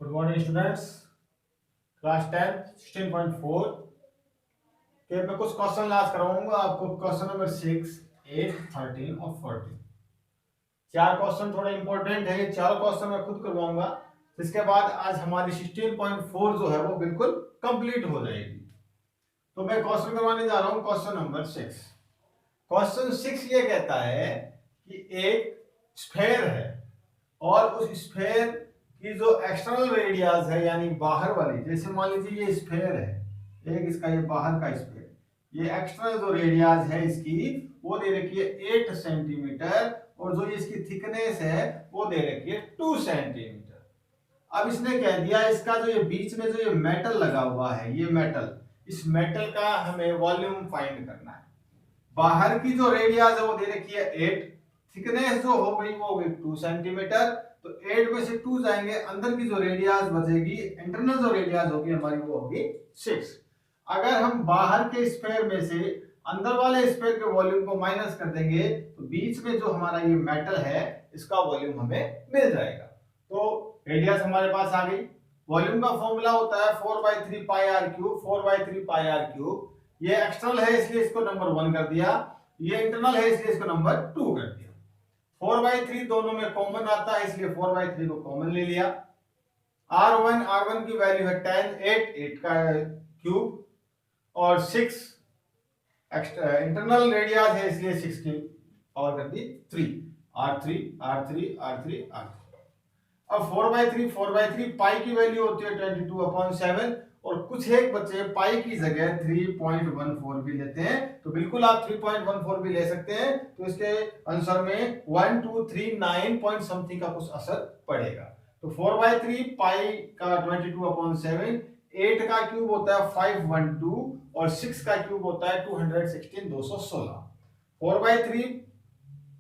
Good morning students. Class 10 16.4 के मैं कुछ क्वेश्चन आज करवाऊंगा आपको। क्वेश्चन नंबर 6, 8, 13 और 14। चार क्वेश्चन थोड़े इंपॉर्टेंट है, चार क्वेश्चन मैं खुद करवाऊंगा। इसके बाद आज हमारी 16.4 जो है वो बिल्कुल कंप्लीट हो जाएगी। तो मैं क्वेश्चन करवाने जा रहा हूं क्वेश्चन नंबर 6। क्वेश्चन 6 ये कहता है कि एक स्फेयर है और उस स्फेयर की जो एक्सटर्नल रेडियस है यानी बाहर वाली, जैसे मान लीजिए ये स्फेयर है, एक इसका ये बाहर का स्फेयर, ये एक्सटर्नल जो रेडियस है इसकी वो दे रखी है 8 सेंटीमीटर और जो इसकी थिकनेस है वो दे रखी है 2 सेंटीमीटर। अब इसने कह दिया इसका जो ये बीच में जो ये मेटल लगा हुआ है, ये मेटल, इस मेटल का हमें वॉल्यूम फाइंड करना है। बाहर की जो रेडियस है वो दे रखी है 8, थिकनेस जो हो गई वो हो गई 2 सेंटीमीटर। तो 8 में से 2 जाएंगे, अंदर की जो रेडियस बचेगी, इंटरनल जो रेडियस होगी हमारी वो होगी 6। अगर हम बाहर के स्फीयर में से अंदर वाले स्फीयर के वॉल्यूम को माइनस कर देंगे तो बीच में जो हमारा ये मेटल है इसका वॉल्यूम हमें मिल जाएगा। तो रेडियस हमारे पास आ गई। वॉल्यूम का फॉर्मूला होता है 4/3 pi are cube, 4/3 pi are cube. ये एक्सटर्नल है इसलिए इसको नंबर 1 कर दिया, ये इंटरनल है इसलिए इसको नंबर 2 कर दिया। 4/3 दोनों में कॉमन आता है इसलिए 4/3 को कॉमन ले लिया। R1 की वैल्यू है 10, 8 का क्यूब और 6 इंटरनल रेडियस है इसलिए 6 की पावर कर दी 3। R3 R3 R3 R3। अब 4/3 पाई की वैल्यू होती है 22/7 और कुछ एक बच्चे पाई की जगह 3.14 भी लेते हैं, तो बिल्कुल आप 3.14 भी ले सकते हैं। तो इसके आंसर में 1 2 3 9 पॉइंट समथिंग का कुछ असर पड़ेगा। तो 4/3 पाई का 22/7, 8 का क्यूब होता है 512 और 6 का क्यूब होता है 216, 216। 4/3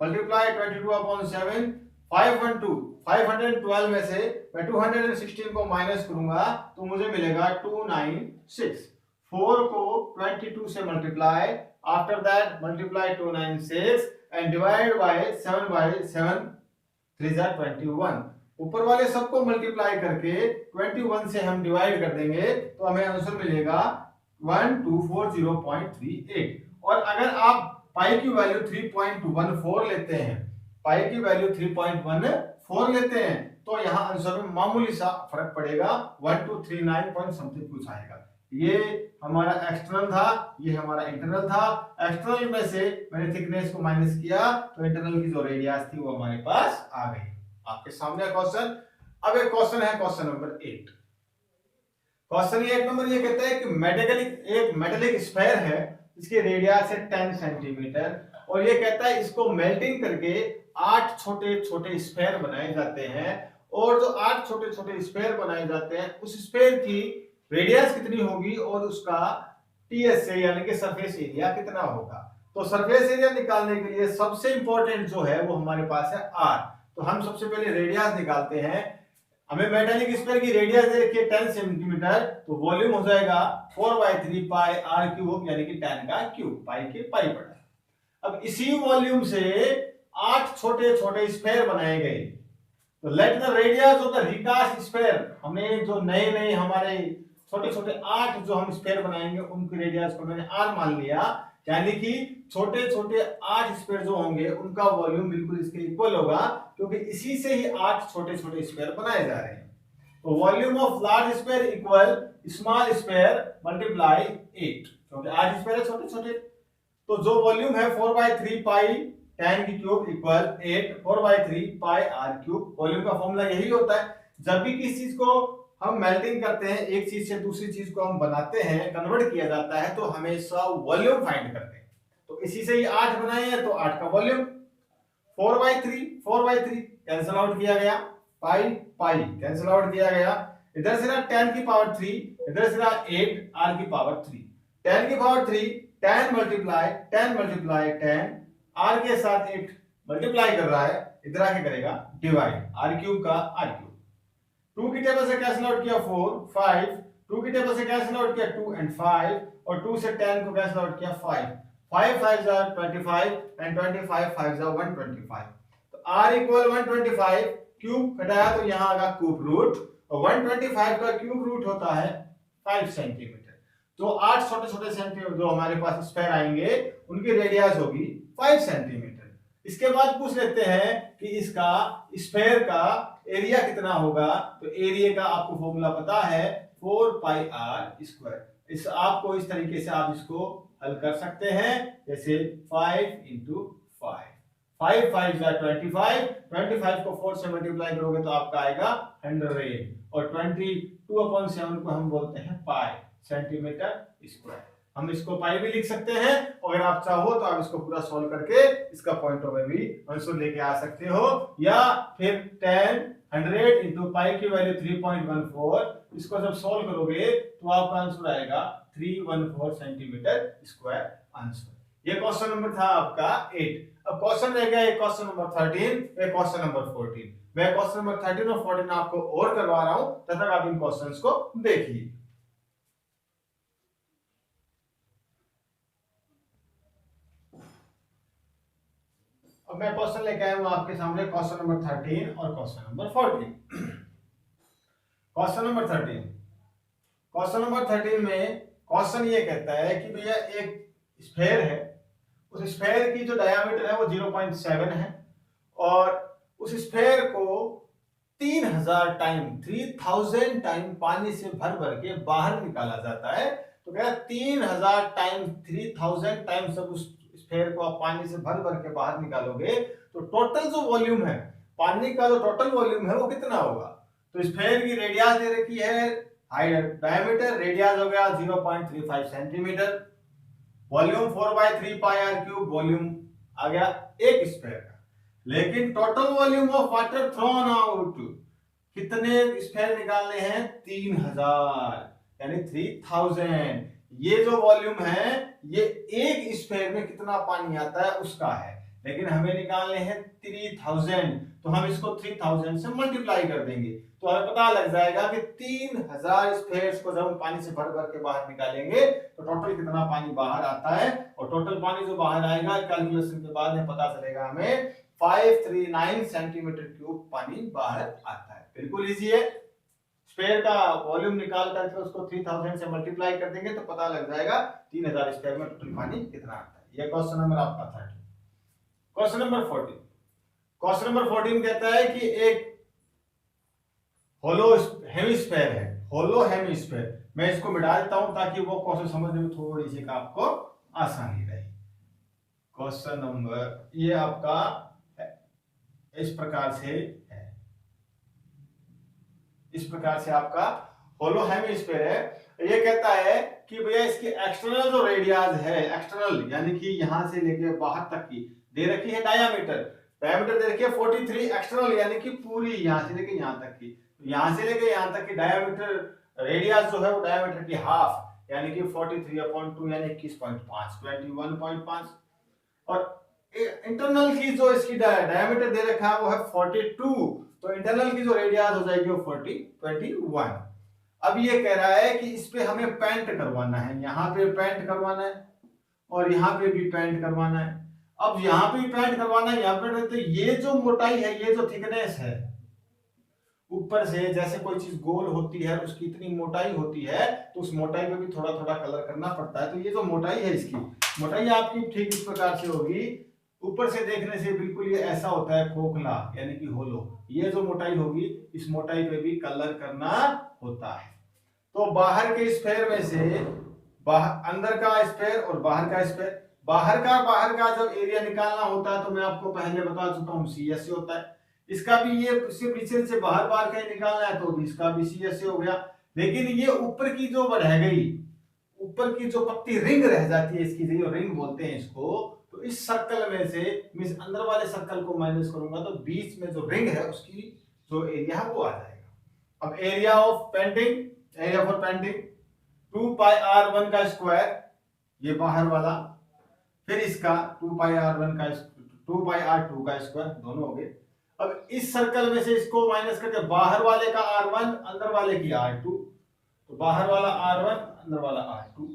मल्टीप्लाई 22/7, 512 में से मैं 216 को माइनस करूंगा तो मुझे मिलेगा 296। 4 को 22 से multiply, after that multiply 296 and divide by 7/7, 3 21। ऊपर वाले सबको मल्टीप्लाई करके 21 से हम डिवाइड कर देंगे तो हमें आंसर मिलेगा 1240.38। और अगर आप पाई की वैल्यू 3.14 लेते हैं, पाई की वैल्यू 3.14 लेते हैं तो यहाँ आंसर में मामूली सा फर्क पड़ेगा, 1239 पॉइंट समथिंग कुछ आएगा। ये हमारा एक्सटर्नल था, ये हमारा इंटरनल था। एक्सटर्नल में से मैंने थिकनेस को माइनस किया तो इंटरनल की जो रेडियस थी वो हमारे पास आ गई। आपके सामने क्वेश्चन। अब एक क्वेश्चन है क्वेश्चन नंबर 8। क्वेश्चन 8 नंबर ये कहता है कि एक मेटेलिक स्फीयर है, इसकी रेडियस है 10 सेंटीमीटर और ये कहता है इसको मेल्टिंग करके 8 छोटे छोटे स्फीयर बनाए जाते हैं और जो 8 छोटे छोटे स्फीयर बनाए जाते हैं उस स्फीयर की रेडियस कितनी होगी और उसका टीएस यानी कि सरफेस एरिया कितना होगा। तो सरफेस एरिया निकालने के लिए सबसे इंपॉर्टेंट जो है वो हमारे पास है आर। तो हम सबसे पहले रेडियस निकालते हैं। हमें मेटेलिक स्फीयर की रेडियस दे रखी है 10 सेंटीमीटर, तो वॉल्यूम हो जाएगा 4/3 पाई आर क्यूब यानी कि 10 का क्यूब, पाई के पाई पड़ा। अब इसी वॉल्यूम से 8 छोटे छोटे स्फीयर बनाए गए। तो let the radius of the recast sphere, हमें जो नए नए हमारे छोटे छोटे 8 जो हम स्फीयर बनाएंगे उनकी रेडियस को मैंने आर मान लिया, यानी कि छोटे छोटे 8 स्फीयर जो होंगे उनका वॉल्यूम बिल्कुल इसके इक्वल होगा क्योंकि इसी से ही 8 छोटे छोटे स्फीयर बनाए जा रहे हैं। तो volume of large sphere equal small sphere multiply 8, क्योंकि 8 स्फीयर है छोटे छोटे। तो जो वॉल्यूम है 4/3 पाई 10 की cube equal 8, 4/3 pi are cube. Volume का फॉर्मूला यही होता है, जब भी किसी चीज को हम मेल्टिंग करते हैं, एक चीज से दूसरी चीज को हम बनाते हैं, कन्वर्ट किया जाता है, तो हमेशा वॉल्यूम फाइंड करते हैं। तो इसी से ही 8 बनाए हैं तो 8 का वॉल्यूम। 4/3 कैंसिल आउट किया गया, पाई पाई कैंसिल आउट किया गया, इधर से ना 10 की पावर 3, इधर से ना 8 आर की पावर 3। 10 की पावर 3 10 मल्टीप्लाई 10 आर के साथ 8 मल्टीप्लाई कर रहा है, इधर आके करेगा डिवाइड, आर क्यूब का आर क्यूब। 2 की टेबल से कैंसिल आउट किया 4, 5, 2 की टेबल से कैंसिल आउट किया 2 एंड 5 और 2 से 10 को कैंसिल आउट किया 5, 5 5 25 एंड 25 5 125। तो r इक्वल 125 क्यूब घटाया तो यहाँ आएगा क्यूब रूट, और 125 का क्यूब रूट होता है 5 सेंटीमीटर। तो 8 छोटे छोटे सेंटीमीटर जो हमारे पास स्फेयर आएंगे उनकी रेडियस होगी 5 सेंटीमीटर। इसके बाद पूछ लेते हैं कि इसका स्फेयर का एरिया कितना होगा। तो एरिया का आपको फॉर्मूला पता है 4πr²। इस आपको इस तरीके से आप इसको हल कर सकते हैं, जैसे 5 × 5, 5 5 25 को 4 से मल्टीप्लाई करोगे तो आपका आएगा 100, और 22/7 को हम बोलते हैं पाई सेंटीमीटर स्क्वायर। हम इसको पाई भी लिख सकते हैं, अगर आप चाहो तो आप इसको पूरा सॉल्व करके इसका पॉइंट ऑफ व्यू भी आंसर लेके आ सकते हो, या फिर 100 × पाई की वैल्यू 3.14, इसको जब सॉल्व करोगे तो आपका आंसर आएगा 314 सेंटीमीटर स्क्वायर आंसर। ये क्वेश्चन नंबर था आपका 8। अब क्वेश्चन रह गया क्वेश्चन नंबर 13, क्वेश्चन नंबर 14। मैं क्वेश्चन नंबर 13 और 14 आपको और करवा रहा हूं, तब तक आप इन क्वेश्चंस को देखिए। अब मैं क्वेश्चन लेके आया हूं आपके सामने, क्वेश्चन नंबर 13 और question number 14। Question number 13, question number 13 में क्वेश्चन ये कहता है कि भैया एक स्फेयर है, उस स्फेयर की जो डायमीटर है वो 0.7 है, और उस स्फेयर को 3000 टाइम पानी से भर भर के बाहर निकाला जाता है। तो कह रहा है 3000 टाइम सब उस स्फेयर को आप पानी से भर भर के बाहर निकालोगे तो टोटल जो वॉल्यूम है पानी का, जो टोटल वॉल्यूम है वो कितना होगा। तो स्फेयर की रेडियस दे रखी है, हाइट डायमीटर, रेडियस हो गया 0.35 सेंटीमीटर, वॉल्यूम 4/3πr³, वॉल्यूम आ गया एक स्फेयर का। लेकिन total volume of water thrown out कितने स्फेयर निकालने हैं, 3000 यानी 3000। ये जो वॉल्यूम है ये एक स्फेयर में कितना पानी आता है उसका है, लेकिन हमें निकालने हैं 3000, तो हम इसको 3000 से मल्टीप्लाई कर देंगे तो हमें पता लग जाएगा कि 3000 स्फेयर्स को जब हम पानी से भर भर के बाहर निकालेंगे तो टोटल कितना पानी बाहर आता है। और टोटल पानी जो बाहर आएगा कैलकुलेशन के बाद में पता चलेगा हमें 539 सेंटीमीटर क्यूब पानी बाहर आता है। बिल्कुल इजी है, स्फेयर का वॉल्यूम निकाल करके उसको 3000 से मल्टीप्लाई कर देंगे तो पता लग जाएगा 3000 स्फेयर में टोटल पानी कितना आता है। ये क्वेश्चन नंबर आपका 13। क्वेश्चन नंबर 14, क्वेश्चन नंबर 14 कहता है कि एक होलो हेमिस्फेयर है, होलो हेमिस्फेयर। मैं इसको मिटा देता हूं ताकि वो क्वेश्चन समझने में थोड़ी सी आपको आसानी रहे। क्वेश्चन नंबर ये आपका इस प्रकार से है, इस प्रकार से आपका होलो हेमिस्फेयर है। ये कहता है कि भैया इसकी एक्सटर्नल जो रेडियस है, एक्सटर्नल यानी कि यहां से लेके बाहर तक की दे रखी है डायमीटर, डायमीटर दे रखी है 43, एक्सटर्नल यानी कि पूरी यहां से लेके यहां तक की, यहां से लेके यहां तक की डायमीटर रेडियस जो है वो डायमीटर की हाफ यानी कि 43/2 यानी 21.5 21.5, और इंटरनल की जो इसकी डायमीटर दे रखा है वो है 42, तो इंटरनल की जो रेडियस हो जाएगी वो 21। अब ये कह रहा है कि इस पे हमें पेंट करवाना है, यहाँ पे पेंट करवाना है और यहाँ पे भी पेंट करवाना है। अब यहाँ पे पेंट करवाना है, यहाँ पे, तो ये जो मोटाई है, ये जो थिकनेस है ऊपर से जैसे कोई चीज गोल होती है उसकी इतनी मोटाई होती है तो उस मोटाई पे भी थोड़ा थोड़ा कलर करना पड़ता है। तो ये जो मोटाई है इसकी मोटाई आपकी ठीक इस प्रकार से होगी, ऊपर से देखने से बिल्कुल ये ऐसा होता है खोखला यानी कि होलो। ये जो मोटाई होगी इस मोटाई पे भी कलर करना होता है। तो बाहर के स्फेयर में से अंदर का स्फेयर और बाहर का स्फेयर, बाहर का जब एरिया निकालना होता है तो मैं आपको पहले बता चुका हूँ CSA होता है। इसका भी ये इससे पीछे से बाहर का निकालना है तो इसका भी CSA हो गया। लेकिन ये ऊपर की जो रह गई, ऊपर की जो पत्ती रिंग रह जाती है इसकी, जो रिंग बोलते हैं इसको, तो इस सर्कल में से मैं अंदर वाले सर्कल को माइनस करूंगा तो बीच में जो रिंग है उसकी जो एरिया है वो आ जाएगा। अब area of painting, area for painting 2πr1 का स्क्वायर, ये बाहर वाला, फिर इसका 2πr1 का 2πr2 का स्क्वायर, दोनों हो गए। अब इस सर्कल में से इसको माइनस करके बाहर वाले का r1 अंदर वाले की r2, तो बाहर वाला r1 अंदर वाला r2,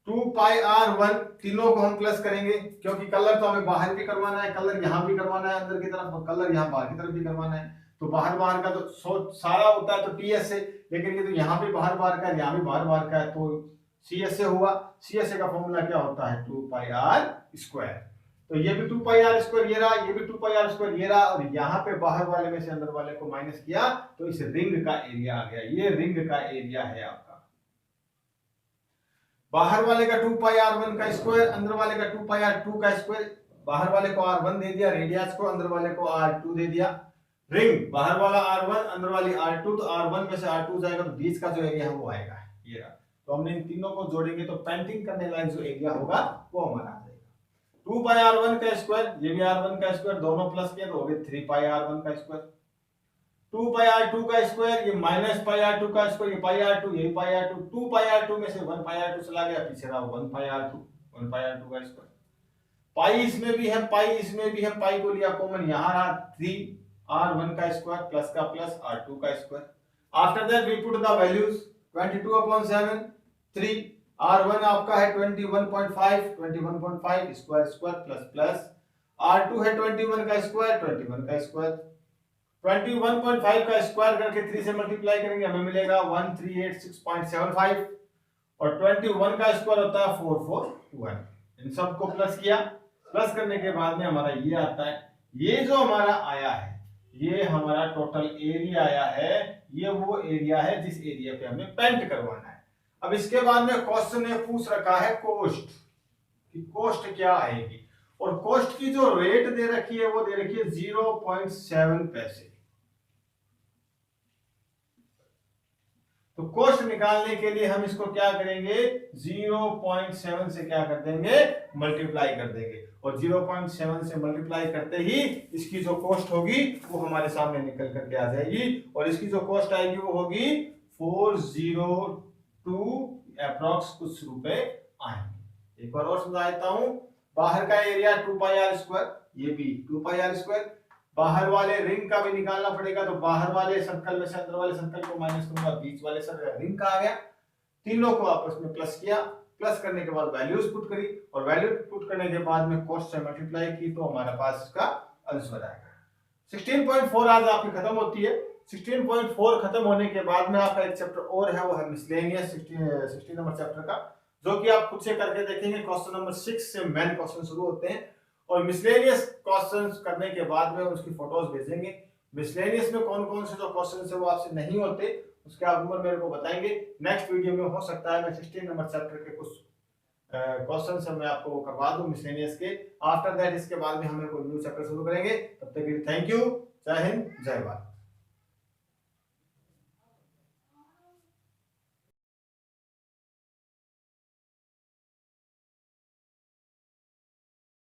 2πr1 तीनों को हम प्लस करेंगे क्योंकि कलर तो हमें बाहर भी करवाना है, कलर यहां भी करवाना है अंदर की तरफ और कलर यहां बाहर की तरफ भी करवाना है। तो बाहर बाहर का तो सारा होता है तो टीएस से, लेकिन ये तो यहाँ भी बाहर बाहर का है, यहाँ भी बाहर बाहर का है, तो सीएस से हुआ। सीएस का फॉर्मूला क्या होता है 2 पाई आर स्क्वायर। तो ये भी 2 पाई आर स्क्वायर ये रहा, ये भी 2 पाई आर स्क्वायर ये रहा, और यहाँ पे बाहर वाले में से अंदर वाले को माइनस किया तो इस रिंग का एरिया आ गया। ये रिंग का एरिया है आपका। बाहर वाले का 2 पाई r1 का स्क्वायर, अंदर वाले का 2 पाई r2 का स्क्वायर। बाहर वाले को r1 दे दिया, रेडियस को, अंदर वाले को r2 दे दिया। रिंग बाहर वाला r1, अंदर वाली r2, तो r1 में से r2 जाएगा तो बीच का जो एरिया है वो आएगा ये रहा। तो हमने इन तीनों को जोड़ेंगे तो पेंटिंग करने लायक जो एरिया होगा वो हमारा आ जाएगा। 2 पाई r1 का स्क्वायर, ये भी r1 का स्क्वायर, दोनों प्लस किया तो हो गए 3 पाई r1 का स्क्वायर। 2 पाई r2 का स्क्वायर, ये माइनस पाई r2 का स्क्वायर, ये पाई r2, ये पाई r2, 2 पाई r2 में से 1 पाई r2 चला गया, पीछे रहा 1 पाई r2, 1 पाई r2 का स्क्वायर। पाई इसमें भी है, पाई इसमें भी है, पाई को लिया कॉमन, यहां रहा 3 r1 का स्क्वायर प्लस का प्लस r2 का square. After that we put the values 22/7, 3 r1 आपका है 21.5, 21.5 square square plus plus, r2 है 21 का स्क्वायर, 21 का स्क्वायर, 21.5 का स्क्वायर करके 3 से मल्टीप्लाई करेंगे हमें मिलेगा 1386.75, और 21 का स्क्वायर होता है 4421। इन सब को प्लस किया, प्लस करने के बाद में हमारा ये आता है। ये जो हमारा आया है ये हमारा टोटल एरिया आया है, ये वो एरिया है जिस एरिया पे हमें पेंट करवाना है। अब इसके बाद में क्वेश्चन ने पूछ रखा है कोस्ट, कि कोस्ट क्या आएगी, और कोस्ट की जो रेट दे रखी है वो दे रखी है 0.7 पैसे। तो कोस्ट निकालने के लिए हम इसको क्या करेंगे 0.7 से क्या कर देंगे मल्टीप्लाई कर देंगे, और 0.7 से मल्टीप्लाई करते ही इसकी जो कॉस्ट होगी वो हमारे सामने निकल करके आ जाएगी, और इसकी जो कॉस्ट आएगी वो होगी 402 अप्रॉक्स कुछ रुपए आएंगे। एक बार और समझा देता हूं। बाहर का एरिया 2 पाई आर स्क्वायर, ये भी 2 पाई आर स्क्वायर। बाहर वाले रिंग का भी निकालना पड़ेगा, तो बाहर वाले सर्कल में से अंदर वाले सर्कल को माइनस करूंगा, बीच वाले सर्कल रिंग का आ गया। तीनों को आपस में प्लस किया, प्लस करने के बाद वैल्यूज पुट करी, और वैल्यू पुट करने के बाद में कॉस्ट से मल्टीप्लाई की, तो हमारे पास इसका आंसर आएगा। 16.4 आज आपकी खत्म होती है। 16.4 खत्म होने के बाद में आपका एक चैप्टर और है, वो है मिसलेनियस 16 नंबर चैप्टर का, जो कि आप खुद से करके देखेंगे। क्वेश्चन नंबर 6 से मेन क्वेश्चन शुरू होते हैं, और मिसलेनियस क्वेश्चंस करने के बाद में उसकी फोटोज भेजेंगे। मिसलेनियस में कौन कौन से जो क्वेश्चंस है वो आपसे नहीं होते, उसके आप उम्र मेरे को बताएंगे। नेक्स्ट वीडियो में हो सकता है मैं 16 नंबर चैप्टर के कुछ क्वेश्चंस मैं आपको करवा दूं मिसलेनियस के। आफ्टर दैट इसके बाद में हम कोई न्यू चैप्टर शुरू करेंगे। तब तक के लिए थैंक यू, जय हिंद, जय भारत।